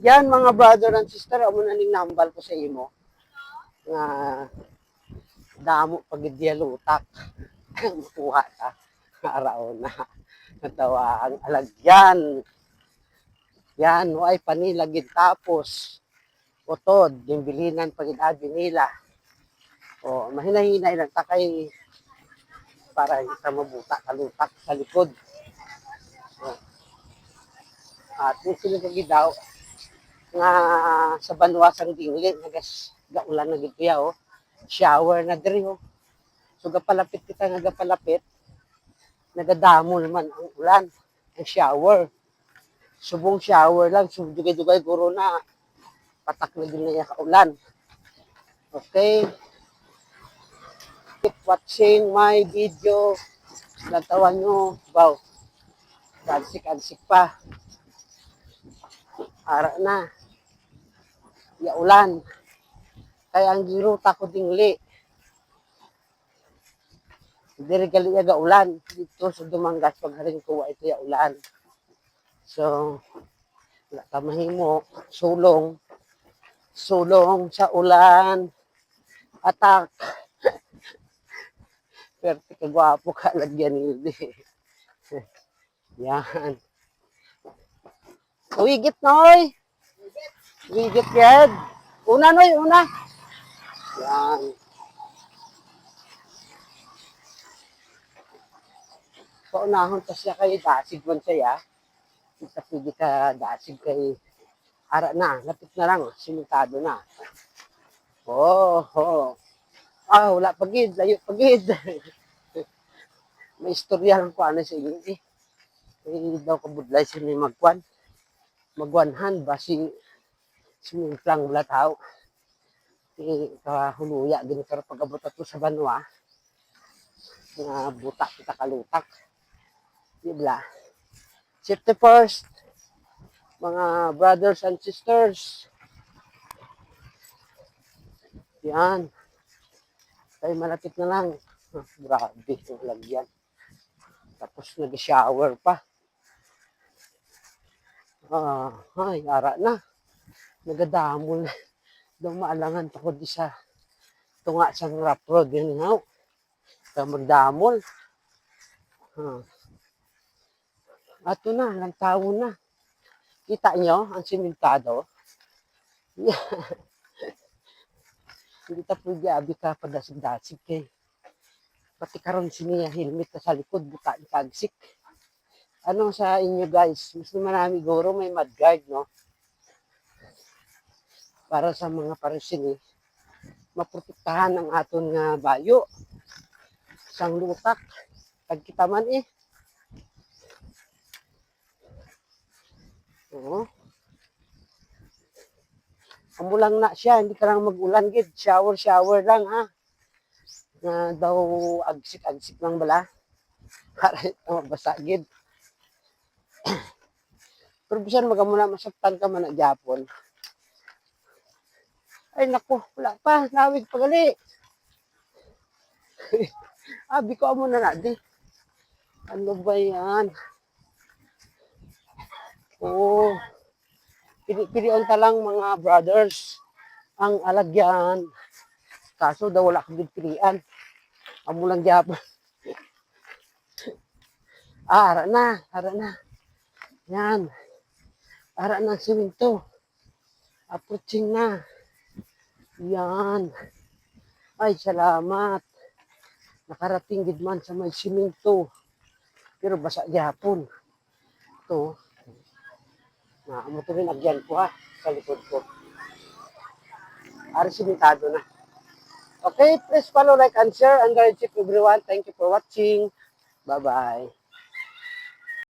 Yan mga brother and sister, amo na ning nambal ko sa imo nga damo pagid diya lutak. Makuha ta araw na natawa ang alagyan. Yan way panilagid tapos utod yung bilinan pagid abi nila. O mahina-hinay lang takay para hindi ka mabuta kalutak sa likod. O, at yung sila daw nga sa banwasang dingli nagas gaulan na gid kuya oh. Shower na diri oh. So gapalapit kita nga gapalapit nagadamo naman ang ulan ang shower. Subong shower lang dugay-dugay guro na patak na din na kaulan. Okay. Keep watching my video. Natawan nyo. Wow. Kansik-kansik pa. Ara na. Ya ulan. Kaya ang giruta ko dingli. Diri gali ga ulan dito sa Dumangas pagharing ko ito ya ulan. So wala ka mahimo sulong sa ulan. Atak. Pero kagwapo ka lagyan nildi. Yan. Wigit noy. Wigit yan. Una noy, una. Yan. Paunahon pa siya kay dasig man siya. Kita pwede ka dasig kay ara na. Lapit na lang. Simentado na. Oh. Ah, wala pagid. Layo pagid. May istorya lang ko ano sa inyo eh. Kaya daw kabudlay sila magwanhan ba si simimplang wala tao. Kahuluya din pero pagabot ato sa banwa nga buta kita kalutak. Dibla. Safety first. Mga brothers and sisters. Yan. Tayo malapit na lang. Grabe yung lagyan. Tapos nag-shower pa. Ay, ara na. Nagadamol. Daw maalangan ako di sa tunga sa rough road. Yan nga. Magdamol. Ato na, lang tao na. Kita nyo ang simentado? Hindi ta pwede abi ka padasig-dasig kay. Pati karon siniya helmet ka sa likod, buta ni kagsik. Ano sa inyo guys? Mas naman namin guro may mudguard, no? Para sa mga parisini, maprotektahan ang aton nga bayo. Sang lutak. Pagkita man eh. Oo. Amulang na siya, hindi ka lang mag-ulan gid. Shower lang ha. Na daw agsik lang bala. Para mabasa gid. Pero bisan magamuna masaktan ka man na Japon. Ay naku, wala pa, nawig pa gali. Abi ko amo na di. Ano ba yan? Oo. Pili-pilion talang mga brothers ang alagyan. Kaso daw wala kang pilian. Amo lang Japon. Ara na. Yan. Ara na simento. Approaching na. Yan. Ay, salamat. Nakarating gid man sa may simento. Pero basa gyapon. Ito. Amo to rin agyan ko ha. Sa likod ko. Ari simentado na. Okay, please follow, like, and share. And guys, everyone, thank you for watching. Bye-bye.